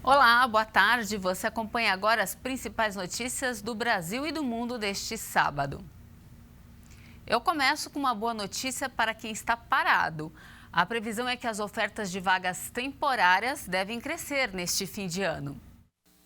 Olá, boa tarde. Você acompanha agora as principais notícias do Brasil e do mundo deste sábado. Eu começo com uma boa notícia para quem está parado. A previsão é que as ofertas de vagas temporárias devem crescer neste fim de ano.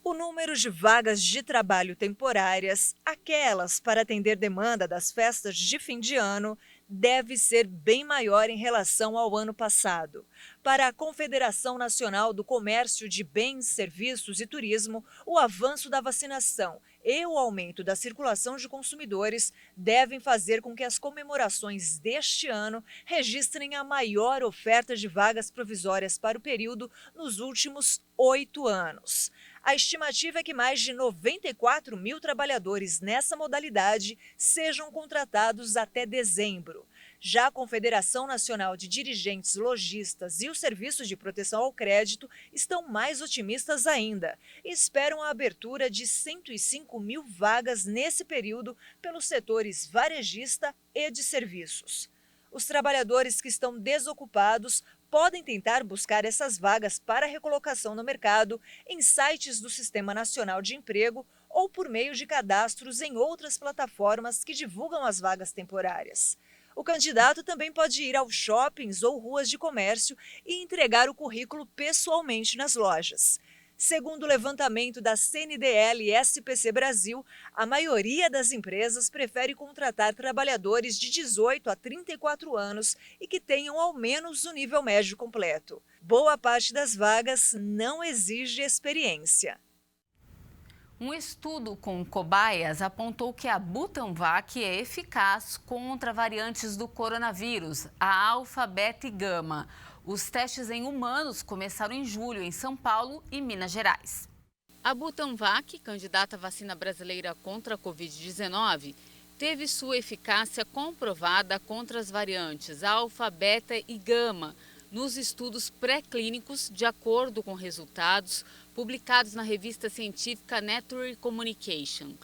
O número de vagas de trabalho temporárias, aquelas para atender demanda das festas de fim de ano, deve ser bem maior em relação ao ano passado. Para a Confederação Nacional do Comércio de Bens, Serviços e Turismo, o avanço da vacinação e o aumento da circulação de consumidores devem fazer com que as comemorações deste ano registrem a maior oferta de vagas provisórias para o período nos últimos 8 anos. A estimativa é que mais de 94 mil trabalhadores nessa modalidade sejam contratados até dezembro. Já a Confederação Nacional de Dirigentes Lojistas e os Serviços de Proteção ao Crédito estão mais otimistas ainda e esperam a abertura de 105 mil vagas nesse período pelos setores varejista e de serviços. Os trabalhadores que estão desocupados podem tentar buscar essas vagas para recolocação no mercado em sites do Sistema Nacional de Emprego ou por meio de cadastros em outras plataformas que divulgam as vagas temporárias. O candidato também pode ir aos shoppings ou ruas de comércio e entregar o currículo pessoalmente nas lojas. Segundo o levantamento da CNDL e SPC Brasil, a maioria das empresas prefere contratar trabalhadores de 18 a 34 anos e que tenham ao menos o nível médio completo. Boa parte das vagas não exige experiência. Um estudo com cobaias apontou que a Butanvac é eficaz contra variantes do coronavírus, a alfa, beta e gama. Os testes em humanos começaram em julho em São Paulo e Minas Gerais. A Butanvac, candidata à vacina brasileira contra a Covid-19, teve sua eficácia comprovada contra as variantes alfa, beta e gama nos estudos pré-clínicos, de acordo com resultados publicados na revista científica Nature Communication.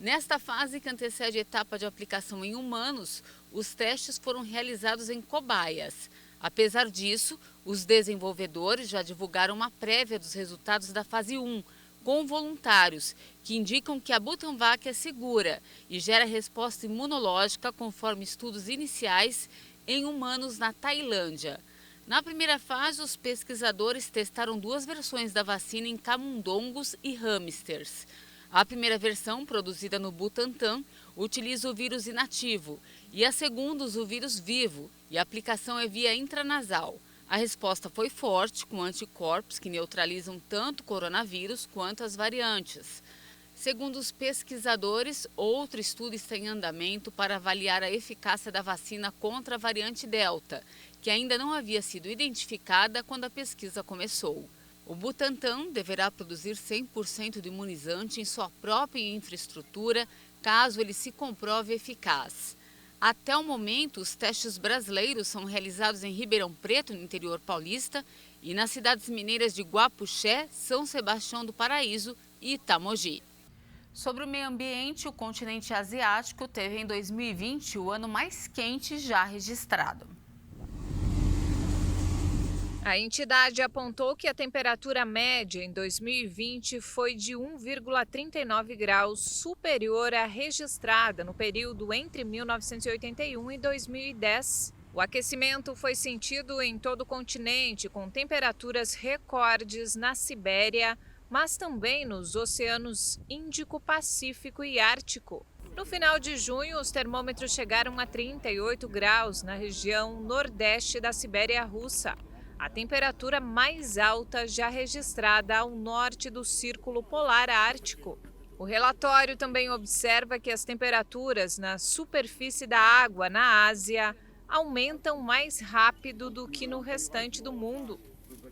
Nesta fase, que antecede a etapa de aplicação em humanos, os testes foram realizados em cobaias. Apesar disso, os desenvolvedores já divulgaram uma prévia dos resultados da fase 1, com voluntários, que indicam que a Butanvac é segura e gera resposta imunológica conforme estudos iniciais em humanos na Tailândia. Na primeira fase, os pesquisadores testaram 2 versões da vacina em camundongos e hamsters. A primeira versão, produzida no Butantan, utiliza o vírus inativo e a segunda usa o vírus vivo e a aplicação é via intranasal. A resposta foi forte, com anticorpos que neutralizam tanto o coronavírus quanto as variantes. Segundo os pesquisadores, outro estudo está em andamento para avaliar a eficácia da vacina contra a variante Delta, que ainda não havia sido identificada quando a pesquisa começou. O Butantan deverá produzir 100% do imunizante em sua própria infraestrutura, caso ele se comprove eficaz. Até o momento, os testes brasileiros são realizados em Ribeirão Preto, no interior paulista, e nas cidades mineiras de Guapuxé, São Sebastião do Paraíso e Itamogi. Sobre o meio ambiente, o continente asiático teve em 2020 o ano mais quente já registrado. A entidade apontou que a temperatura média em 2020 foi de 1,39 graus superior à registrada no período entre 1981 e 2010. O aquecimento foi sentido em todo o continente, com temperaturas recordes na Sibéria, mas também nos oceanos Índico, Pacífico e Ártico. No final de junho, os termômetros chegaram a 38 graus na região nordeste da Sibéria Russa, a temperatura mais alta já registrada ao norte do Círculo Polar Ártico. O relatório também observa que as temperaturas na superfície da água na Ásia aumentam mais rápido do que no restante do mundo.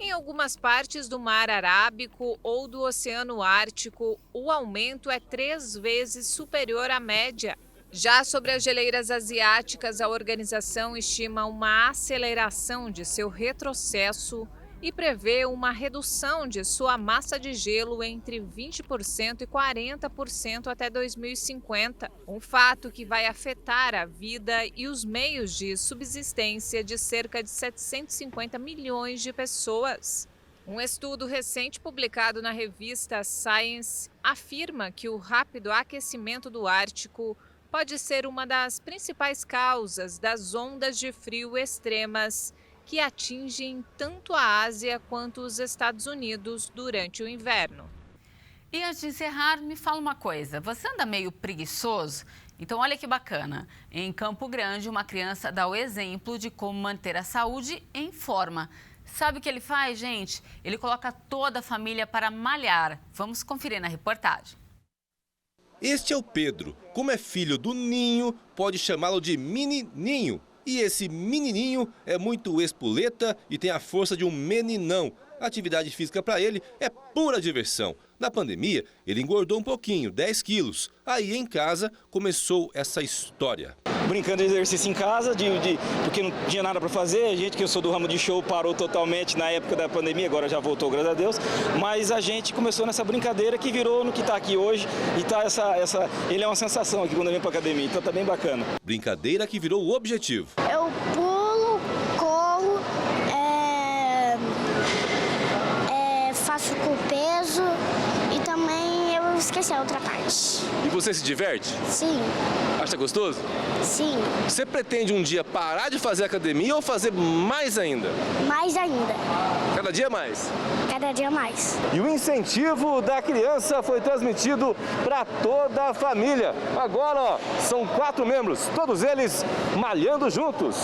Em algumas partes do Mar Arábico ou do Oceano Ártico, o aumento é 3 vezes superior à média. Já sobre as geleiras asiáticas, a organização estima uma aceleração de seu retrocesso e prevê uma redução de sua massa de gelo entre 20% e 40% até 2050, um fato que vai afetar a vida e os meios de subsistência de cerca de 750 milhões de pessoas. Um estudo recente publicado na revista Science afirma que o rápido aquecimento do Ártico pode ser uma das principais causas das ondas de frio extremas que atingem tanto a Ásia quanto os Estados Unidos durante o inverno. E antes de encerrar, me fala uma coisa, você anda meio preguiçoso? Então olha que bacana, em Campo Grande uma criança dá o exemplo de como manter a saúde em forma. Sabe o que ele faz, gente? Ele coloca toda a família para malhar. Vamos conferir na reportagem. Este é o Pedro. Como é filho do Ninho, pode chamá-lo de menininho. E esse menininho é muito espoleta e tem a força de um meninão. A atividade física para ele é pura diversão. Na pandemia, ele engordou um pouquinho, 10 quilos. Aí em casa começou essa história. Brincando de exercício em casa, porque não tinha nada para fazer. A gente, que eu sou do ramo de show, parou totalmente na época da pandemia, agora já voltou, graças a Deus. Mas a gente começou nessa brincadeira que virou no que está aqui hoje. E tá ele é uma sensação aqui quando vem para academia, então tá bem bacana. Brincadeira que virou o objetivo. Eu pulo, corro, faço com peso e também eu esqueci a outra parte. E você se diverte? Sim. Acha gostoso? Sim. Você pretende um dia parar de fazer academia ou fazer mais ainda? Mais ainda. Cada dia mais? Cada dia mais. E o incentivo da criança foi transmitido para toda a família. Agora, ó, são 4 membros, todos eles malhando juntos.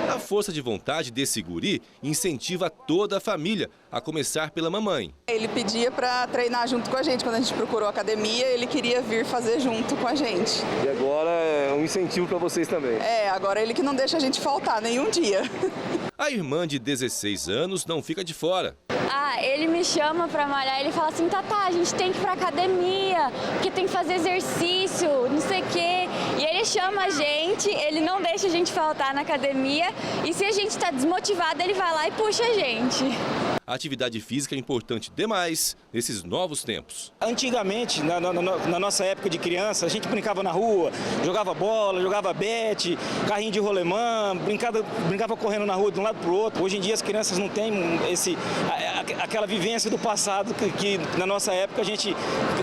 A força de vontade desse guri incentiva toda a família, a começar pela mamãe. Ele pedia para treinar junto com a gente. Quando a gente procurou a academia, ele queria vir fazer junto com a gente. E agora é um incentivo para vocês também. Agora ele que não deixa a gente faltar nenhum dia. A irmã de 16 anos não fica de fora. Ele me chama pra malhar, ele fala assim, Tatá, a gente tem que ir pra academia, porque tem que fazer exercício, não sei o quê. E ele chama a gente, ele não deixa a gente faltar na academia, e se a gente tá desmotivado, ele vai lá e puxa a gente. A atividade física é importante demais nesses novos tempos. Antigamente, na nossa época de criança, a gente brincava na rua, jogava bola, jogava bete, carrinho de rolemã, brincava correndo na rua de um lado para o outro. Hoje em dia as crianças não têm aquela vivência do passado que na nossa época a gente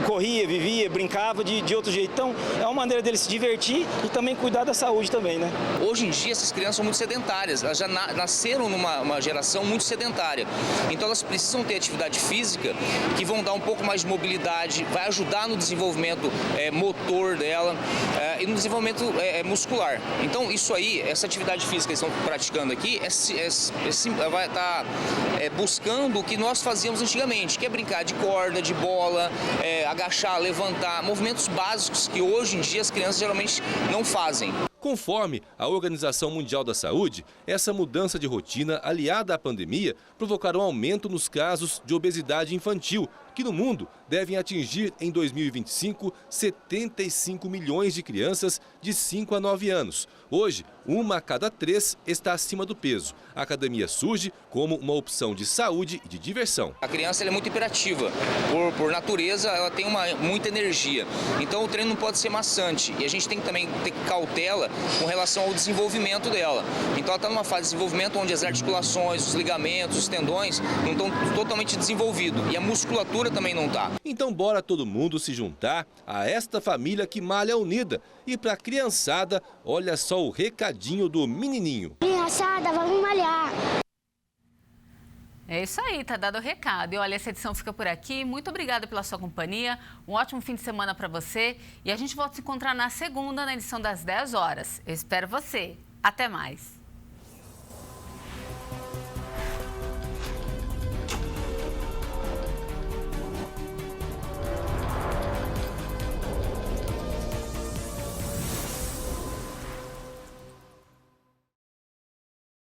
corria, vivia, brincava de outro jeito. Então é uma maneira deles se divertir e também cuidar da saúde também, né? Hoje em dia essas crianças são muito sedentárias, elas já nasceram numa geração muito sedentária. Então elas precisam ter atividade física que vão dar um pouco mais de mobilidade, vai ajudar no desenvolvimento motor dela e no desenvolvimento muscular. Então isso aí, essa atividade física que eles estão praticando aqui, vai estar buscando o que nós fazíamos antigamente, que é brincar de corda, de bola, agachar, levantar, movimentos básicos que hoje em dia as crianças geralmente não fazem. Conforme a Organização Mundial da Saúde, essa mudança de rotina aliada à pandemia provocará um aumento nos casos de obesidade infantil, que no mundo devem atingir em 2025 75 milhões de crianças de 5 a 9 anos. Hoje, 1 a cada 3 está acima do peso. A academia surge como uma opção de saúde e de diversão. A criança ela é muito hiperativa, por natureza ela tem muita energia, então o treino não pode ser maçante e a gente tem que também ter cautela com relação ao desenvolvimento dela. Então ela está numa fase de desenvolvimento onde as articulações, os ligamentos, os tendões não estão totalmente desenvolvidos e a musculatura também não está. Então bora todo mundo se juntar a esta família que malha unida. E para a criançada, olha só o recadinho do menininho. Criançada, vamos malhar. É isso aí, tá dado o recado. E olha, essa edição fica por aqui. Muito obrigada pela sua companhia. Um ótimo fim de semana para você. E a gente volta a se encontrar na segunda, na edição das 10 horas. Eu espero você. Até mais.